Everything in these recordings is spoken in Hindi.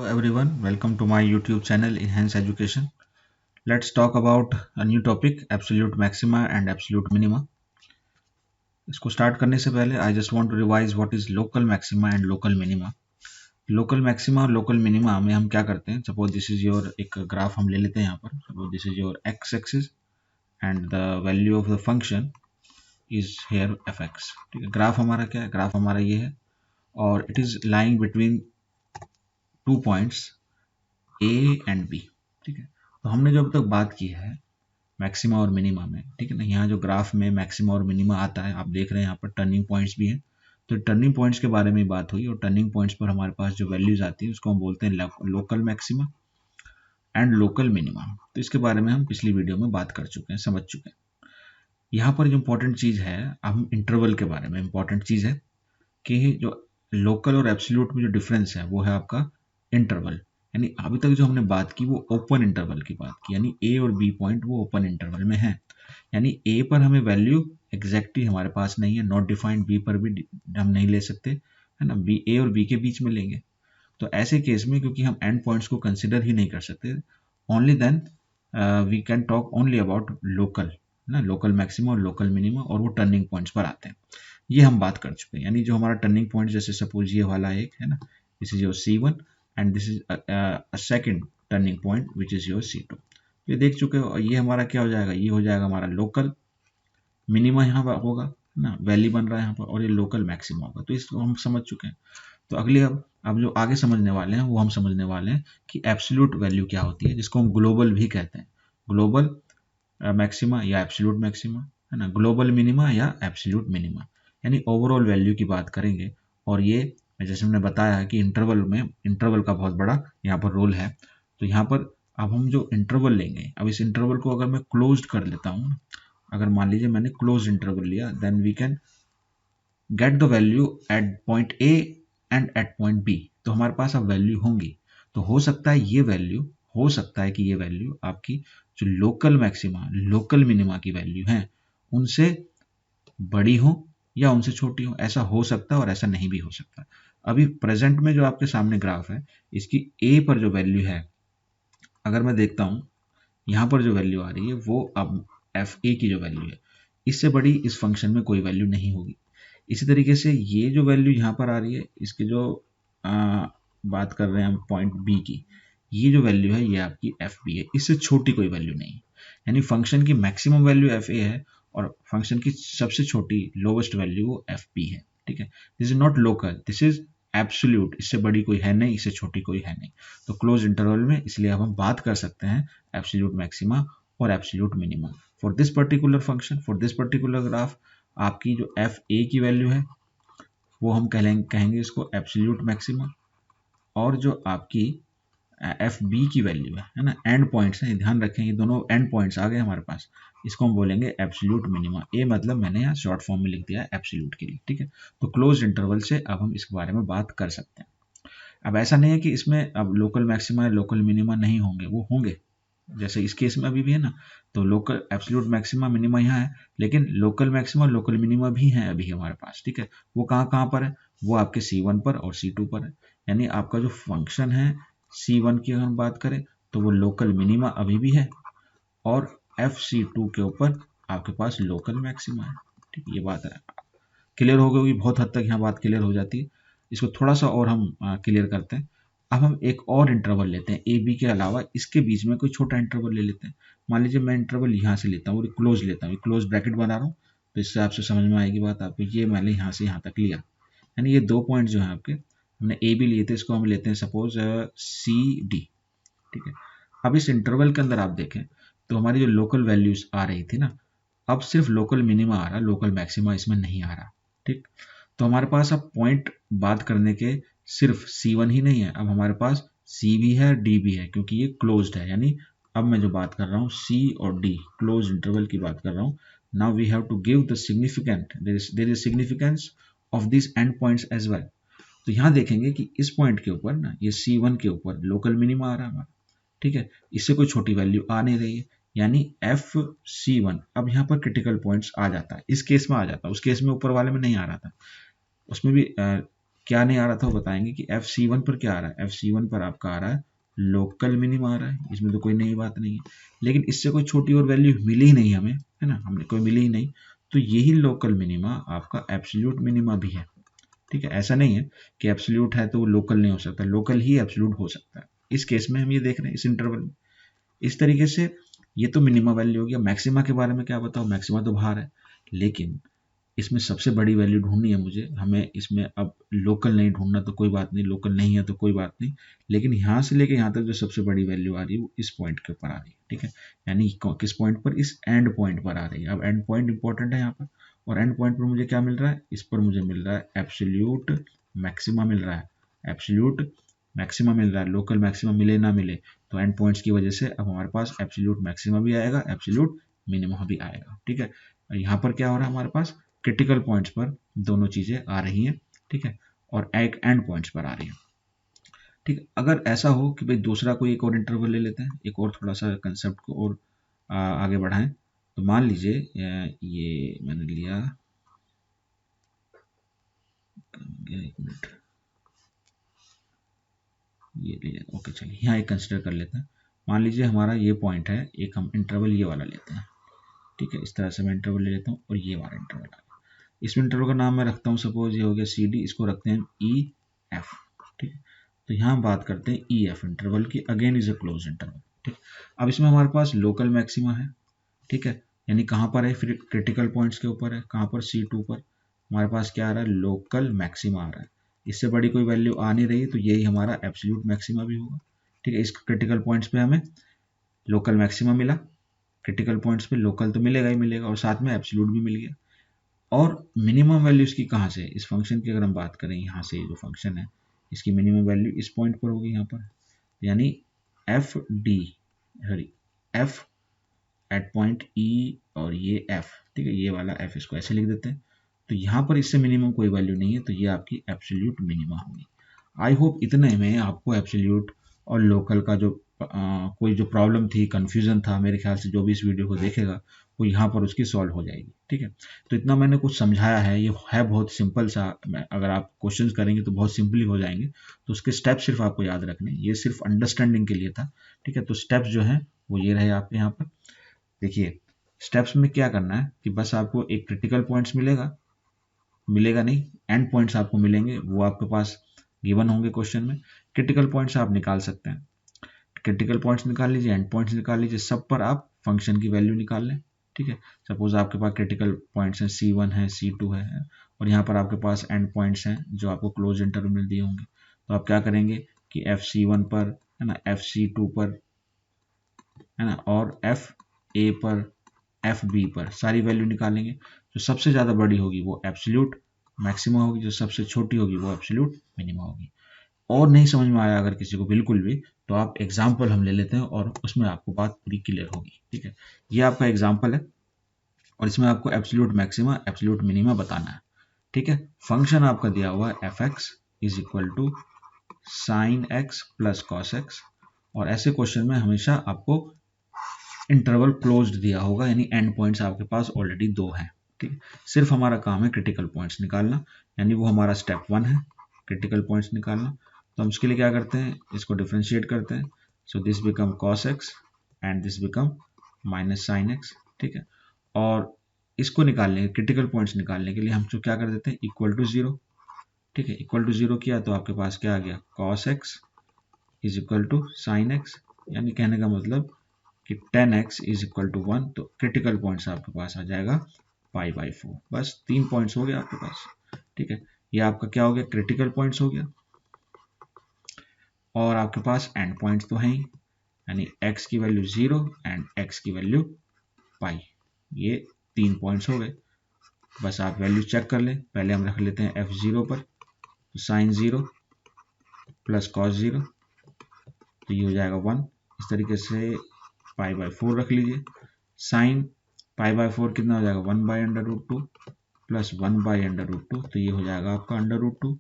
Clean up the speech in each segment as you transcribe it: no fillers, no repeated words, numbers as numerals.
everyone, welcome to my YouTube channel Enhance Education. Let's talk about a new topic, absolute maxima and absolute minima. इसको स्टार्ट करने से पहले I just want to revise what is local maxima and local minima. Local maxima और लोकल मिनिमा में हम क्या करते हैं, सपोज दिस इज योर एक ग्राफ हम ले लेते हैं यहाँ पर, suppose this is your x axis and the value of the function is here F x. ठीक है, ग्राफ हमारा क्या है, ग्राफ हमारा ये है और it is lying between 2 points A and B. ठीक है, तो हमने जो अब तक बात की है मैक्सिमा और मिनिमा में, ठीक है ना, यहाँ जो ग्राफ में मैक्सिमा और मिनिमा आता है आप देख रहे हैं यहाँ पर टर्निंग पॉइंट्स भी हैं, तो टर्निंग पॉइंट्स के बारे में बात हुई और टर्निंग पॉइंट्स पर हमारे पास जो वैल्यूज आती है उसको हम बोलते हैं local maxima and local minima. तो इसके बारे में हम पिछली वीडियो में बात कर चुके हैं, समझ चुके हैं. यहाँ पर जो इंपॉर्टेंट चीज़ है, अब हम इंटरवल के बारे में, इंपॉर्टेंट चीज़ है कि जो लोकल और एब्सोल्यूट में जो डिफरेंस है वो है आपका इंटरवल. यानी अभी तक जो हमने बात की वो ओपन इंटरवल की बात की, यानी ए और बी पॉइंट वो ओपन इंटरवल में है. यानी ए पर हमें वैल्यू एग्जैक्टली हमारे पास नहीं है, नॉट डिफाइंड. बी पर भी हम नहीं ले सकते, है ना, बी ए और बी के बीच में लेंगे. तो ऐसे केस में क्योंकि हम एंड पॉइंट्स को कंसिडर ही नहीं कर सकते, only then we can talk only about local, ना, लोकल मैक्सिमा और लोकल मिनिमा, और वो टर्निंग पॉइंट्स पर आते हैं. ये हम बात कर चुके हैं. यानी जो हमारा टर्निंग पॉइंट, जैसे सपोज ये वाला एक है ना, this is your C1 and this is a second turning point which is your C2. ये देख चुके हो. ये हमारा क्या हो जाएगा, ये हो जाएगा हमारा लोकल मिनिमा यहाँ पर होगा ना, वैल्यू बन रहा है यहाँ पर, और ये लोकल मैक्सिमा होगा. तो इसको हम समझ चुके हैं. तो अगले अब जो आगे समझने वाले हैं वो हम समझने वाले हैं कि एब्सोल्यूट वैल्यू क्या होती है, जिसको हम ग्लोबल भी कहते हैं. ग्लोबल मैक्सिमा या एब्सोल्यूट मैक्सिमा, है ना, ग्लोबल मिनिमा या एब्सोल्यूट मिनिमा, यानी ओवरऑल वैल्यू की बात करेंगे. और ये जैसे हमने बताया कि इंटरवल में, इंटरवल का बहुत बड़ा यहाँ पर रोल है. तो यहाँ पर अब हम जो इंटरवल लेंगे, अब इस इंटरवल को अगर मैं क्लोज्ड कर लेता हूँ, अगर मान लीजिए मैंने क्लोज इंटरवल लिया, then we can get the value at point A and at point B. तो हमारे पास अब वैल्यू होंगी. तो हो सकता है ये वैल्यू, हो सकता है कि ये वैल्यू आपकी जो लोकल मैक्सिमा, लोकल मिनिमा की वैल्यू है उनसे बड़ी हो या उनसे छोटी हो. ऐसा हो सकता है और ऐसा नहीं भी हो सकता. अभी प्रेजेंट में जो आपके सामने ग्राफ है, इसकी ए पर जो वैल्यू है, अगर मैं देखता हूं यहाँ पर जो वैल्यू आ रही है वो अब एफ ए की जो वैल्यू है, इससे बड़ी इस फंक्शन में कोई वैल्यू नहीं होगी. इसी तरीके से ये जो वैल्यू यहाँ पर आ रही है, इसकी जो बात कर रहे हैं हम पॉइंट बी की, ये जो वैल्यू है ये आपकी एफ बी है, इससे छोटी कोई वैल्यू नहीं है. यानी फंक्शन की मैक्सिमम वैल्यू एफ ए है और फंक्शन की सबसे छोटी लोवेस्ट वैल्यू वो एफ बी है. ठीक है, this is not local, this is absolute. इससे बड़ी कोई है नहीं, इससे छोटी कोई है नहीं. तो क्लोज इंटरवल में इसलिए अब हम बात कर सकते हैं एब्सोल्यूट मैक्सिमा और absolute minimum. For this particular function, for this particular graph, आपकी जो एफ ए की वैल्यू है वो हम कहेंगे इसको एब्सोल्यूट मैक्सिमा, और जो आपकी एफ बी की वैल्यू है ना, एंड पॉइंट्स हैं, ध्यान रखें ये दोनों एंड पॉइंट्स आ गए हमारे पास, इसको हम बोलेंगे एब्सोल्यूट मिनिमा. ए मतलब मैंने यहाँ शॉर्ट फॉर्म में लिख दिया है एब्सोल्यूट के लिए. ठीक है, तो क्लोज इंटरवल से अब हम इसके बारे में बात कर सकते हैं. अब ऐसा नहीं है कि इसमें अब लोकल मैक्सिमा या लोकल मिनिमा नहीं होंगे, वो होंगे. जैसे इस केस में अभी भी है ना, तो लोकल एब्सोल्यूट मैक्सिमा मिनिमा यहाँ है, लेकिन लोकल मैक्सिमा लोकल मिनिमा भी हैं अभी हमारे पास. ठीक है, वो कहाँ कहाँ पर है, वो आपके C1 पर और C2 पर है. यानी आपका जो फंक्शन है C1 की अगर हम बात करें तो वो लोकल मिनिमा अभी भी है, और FC2 के ऊपर आपके पास लोकल मैक्सिमा है. ठीक, ये बात है, क्लियर हो गई. बहुत हद तक यहाँ बात क्लियर हो जाती है. इसको थोड़ा सा और हम क्लियर करते हैं. अब हम एक और इंटरवल लेते हैं ए बी के अलावा, इसके बीच में कोई छोटा इंटरवल ले लेते हैं. मान लीजिए मैं इंटरवल यहाँ से लेता हूँ और क्लोज लेता हूँ, क्लोज ब्रैकेट बना रहा हूँ, तो इससे आपसे समझ में आएगी बात आपको. ये मैंने यहाँ से यहाँ तक लिया, यानी ये 2 पॉइंट जो है आपके, हमने ए बी लिए थे, इसको हम लेते हैं सपोज CD. ठीक है, अब इस इंटरवल के अंदर आप देखें तो हमारी जो लोकल वैल्यूज आ रही थी ना, अब सिर्फ लोकल मिनिमा आ रहा, लोकल मैक्सिमा इसमें नहीं आ रहा. ठीक, तो हमारे पास अब पॉइंट बात करने के सिर्फ C1 ही नहीं है, अब हमारे पास C भी है, D भी है, क्योंकि ये क्लोज्ड है. यानी अब मैं जो बात कर रहा हूँ C और D क्लोज इंटरवल की बात कर रहा हूँ. Now we have to give the significant, there is significance of this end points as well. तो यहाँ देखेंगे कि इस पॉइंट के ऊपर ना, ये C1 के ऊपर लोकल मिनिमा आ रहा है हमारा. ठीक है, इससे कोई छोटी वैल्यू आ नहीं रही है, यानी FC1 अब यहाँ पर क्रिटिकल पॉइंट्स आ जाता है. इस केस में आ जाता है, उस केस में ऊपर वाले में नहीं आ रहा था, उसमें भी क्या नहीं आ रहा था वो बताएंगे कि FC1 पर क्या आ रहा है। FC1 पर आपका आ रहा है लोकल मिनिमा आ रहा है, इसमें तो कोई नई बात नहीं है, लेकिन इससे कोई छोटी और वैल्यू मिली ही नहीं हमें, है ना, हमने कोई मिली ही नहीं, तो यही लोकल मिनिमा आपका एब्सोल्यूट मिनिमा भी है। ठीक है, ऐसा नहीं है कि एब्सोल्यूट है तो वो लोकल नहीं हो सकता, लोकल ही एब्सोल्यूट हो सकता है। इस केस में हम ये देख रहे हैं इस इंटरवल में। इस तरीके से ये तो मिनिमा वैल्यू हो गया। मैक्सिमा के बारे में क्या बताओ, मैक्सिमा तो बाहर है, लेकिन इसमें सबसे बड़ी वैल्यू ढूंढनी है मुझे, हमें इसमें अब लोकल नहीं ढूंढना तो कोई बात नहीं, लोकल नहीं है तो कोई बात नहीं, लेकिन यहाँ से लेके यहाँ तक जो सबसे बड़ी वैल्यू आ रही है वो इस पॉइंट के ऊपर आ रही है। ठीक है, यानी किस पॉइंट पर, इस एंड पॉइंट पर आ रही है। अब एंड पॉइंट इंपॉर्टेंट है यहाँ पर, और एंड पॉइंट पर मुझे क्या मिल रहा है, इस पर मुझे मिल रहा है एब्सोल्यूट मैक्सिमा मिल रहा है, एब्सोल्यूट मैक्सिमा मिल रहा है। लोकल मैक्सिमा मिले ना मिले तो एंड पॉइंट्स की वजह से अब हमारे पास एब्सोल्यूट मैक्सिमा भी आएगा, एब्सोल्यूट मिनिमा भी आएगा। ठीक है, यहाँ पर क्या हो रहा है हमारे पास, क्रिटिकल पॉइंट्स पर दोनों चीजें आ रही हैं। ठीक है, और एक एंड पॉइंट्स पर आ रही हैं। ठीक है, अगर ऐसा हो कि भाई दूसरा कोई एक और इंटरवल ले लेते हैं, एक और थोड़ा सा कंसेप्ट को और आगे बढ़ाएं, तो मान लीजिए ये मैंने लिया, एक मिनट, ये लिया, ओके चलिए यहाँ एक कंसिडर कर लेते हैं। मान लीजिए हमारा ये पॉइंट है, एक हम इंटरवल ये वाला लेते हैं। ठीक है, इस तरह से मैं इंटरवल ले लेता हूँ और ये वाला इंटरवल आ गया। इस इंटरवल का नाम मैं रखता हूँ, सपोज ये हो गया CD, इसको रखते हैं EF। ठीक है, तो यहाँ बात करते हैं EF इंटरवल की, again is a close interval. ठीक, अब इसमें हमारे पास लोकल मैक्सिमा है। ठीक है, यानी कहाँ पर है, फिर क्रिटिकल पॉइंट्स के ऊपर है, कहाँ पर C2 पर हमारे पास क्या आ रहा है, लोकल मैक्सिमा आ रहा है। इससे बड़ी कोई वैल्यू आ नहीं रही, तो यही हमारा एब्सोल्यूट मैक्सिमा भी होगा। ठीक है, इस क्रिटिकल पॉइंट्स पे हमें लोकल मैक्सिमा मिला, क्रिटिकल पॉइंट्स पे लोकल तो मिलेगा ही मिलेगा, और साथ में एब्सोल्यूट भी मिल गया। और मिनिमम वैल्यू इसकी कहाँ से, इस फंक्शन की अगर हम बात करें, यहाँ से जो फंक्शन है इसकी मिनिमम वैल्यू इस पॉइंट पर होगी यहाँ पर, यानी एफ एट पॉइंट E और ये F। ठीक है, ये वाला F इसको ऐसे लिख देते हैं, तो यहाँ पर इससे मिनिमम कोई वैल्यू नहीं है, तो ये आपकी एब्सोल्यूट मिनिमा होगी। आई होप इतने में आपको एब्सोल्यूट और लोकल का जो कोई जो प्रॉब्लम थी, कंफ्यूजन था, मेरे ख्याल से जो भी इस वीडियो को देखेगा वो यहाँ पर उसकी सॉल्व हो जाएगी। ठीक है, तो इतना मैंने कुछ समझाया है, ये है बहुत सिंपल सा, अगर आप क्वेश्चंस करेंगे तो बहुत सिंपली हो जाएंगे, तो उसके स्टेप सिर्फ आपको याद रखने, ये सिर्फ अंडरस्टैंडिंग के लिए था। ठीक है, तो स्टेप्स जो है वो ये रहे आपके यहाँ पर। देखिए, स्टेप्स में क्या करना है कि बस आपको एक क्रिटिकल पॉइंट्स मिलेगा नहीं, एंड पॉइंट्स आपको मिलेंगे, वो आपके पास गिवन होंगे क्वेश्चन में। क्रिटिकल पॉइंट्स आप निकाल सकते हैं, क्रिटिकल पॉइंट्स निकाल लीजिए, एंड पॉइंट्स निकाल लीजिए, सब पर आप फंक्शन की वैल्यू निकाल लें। ठीक है, सपोज आपके पास क्रिटिकल पॉइंट्स हैं C1 है, C2 है, और यहाँ पर आपके पास एंड पॉइंट्स हैं जो आपको क्लोज इंटरवल में दिए होंगे, तो आप क्या करेंगे कि FC1 पर, है ना, FC2 पर, है ना, और FA पर, FB पर सारी वैल्यू निकालेंगे। जो सबसे ज़्यादा बड़ी होगी वो एब्सोल्यूट मैक्सिमा होगी, जो सबसे छोटी होगी वो एब्सोल्यूट मिनिमा होगी। और नहीं समझ में आया अगर किसी को बिल्कुल भी, तो आप एग्जाम्पल हम ले लेते हैं और उसमें आपको बात पूरी क्लियर होगी। ठीक है, ये आपका एग्जाम्पल है और इसमें आपको एब्सोल्यूट मैक्सिमा एब्सोल्यूट मिनिमा बताना है। ठीक है, फंक्शन आपका दिया हुआ है fx is equal to sine X plus cos X, और ऐसे क्वेश्चन में हमेशा आपको इंटरवल क्लोज्ड दिया होगा, यानी एंड पॉइंट्स आपके पास ऑलरेडी दो हैं। ठीक है, सिर्फ हमारा काम है क्रिटिकल पॉइंट्स निकालना, यानी वो हमारा स्टेप 1 है, क्रिटिकल पॉइंट्स निकालना। तो हम उसके लिए क्या करते हैं, इसको डिफ्रेंशिएट करते हैं, so this become cos x and this become minus sine x. ठीक है, और इसको निकालने, क्रिटिकल पॉइंट्स निकालने के लिए हम जो क्या कर देते हैं, इक्वल टू जीरो। ठीक है, इक्वल टू जीरो किया तो आपके पास क्या आ गया, cos X is equal to sine X, यानी कहने का मतलब कि 10x इज इक्वल टू 1, तो क्रिटिकल पॉइंट्स आपके पास आ जाएगा π/4। बस 3 पॉइंट्स हो गए आपके पास। ठीक है, ये आपका क्या हो गया, क्रिटिकल पॉइंट्स हो गया, और आपके पास एंड पॉइंट्स तो हैं ही, यानी x की वैल्यू 0 एंड x की वैल्यू पाई, ये 3 पॉइंट्स हो गए। बस आप वैल्यू चेक कर लें, पहले हम रख लेते हैं f0 पर, तो साइन 0 प्लस कॉस 0, तो ये हो जाएगा 1। इस तरीके से π/4 रख लीजिए, साइन π/4 कितना हो जाएगा, 1/√2 प्लस 1/√2, तो ये हो जाएगा आपका √2,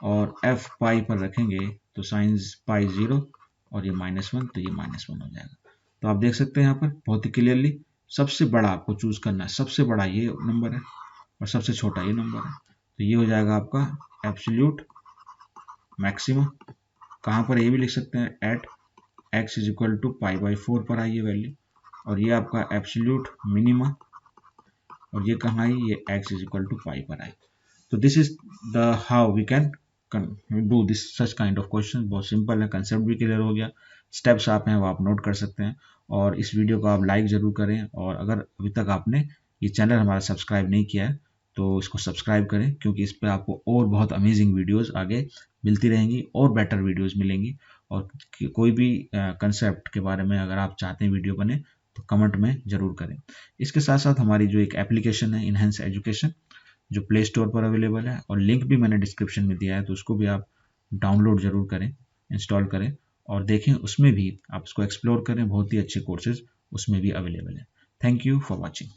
और f पाई पर रखेंगे तो साइन पाई 0 और ये -1, तो ये -1 हो जाएगा। तो आप देख सकते हैं यहाँ पर बहुत ही क्लियरली, सबसे बड़ा आपको चूज करना है, सबसे बड़ा ये नंबर है और सबसे छोटा ये नंबर है, तो ये हो जाएगा आपका एब्सोल्यूट मैक्सिमा, कहाँ पर ये भी लिख सकते हैं at x is equal to π/4 पर आई ये वैल्यू, और ये आपका एब्सोल्यूट मिनिमा, और ये कहाँ आई, ये x is equal to pi पर आई। तो this is the how we can do this such kind of question. बहुत सिंपल है, कंसेप्ट भी क्लियर हो गया, स्टेप्स आप हैं वो आप नोट कर सकते हैं। और इस वीडियो को आप लाइक ज़रूर करें, और अगर अभी तक आपने ये चैनल हमारा सब्सक्राइब नहीं किया है तो इसको सब्सक्राइब करें, क्योंकि इस पर आपको और बहुत अमेजिंग वीडियोस आगे मिलती रहेंगी और बेटर वीडियोस मिलेंगी। और कोई भी कंसेप्ट के बारे में अगर आप चाहते हैं वीडियो बने तो कमेंट में ज़रूर करें। इसके साथ साथ हमारी जो एक एप्लीकेशन है इनहेंस एजुकेशन, जो प्ले स्टोर पर अवेलेबल है, और लिंक भी मैंने डिस्क्रिप्शन में दिया है, तो उसको भी आप डाउनलोड ज़रूर करें, इंस्टॉल करें और देखें, उसमें भी आप उसको एक्सप्लोर करें, बहुत ही अच्छे कोर्सेज उसमें भी अवेलेबल है। Thank you for watching.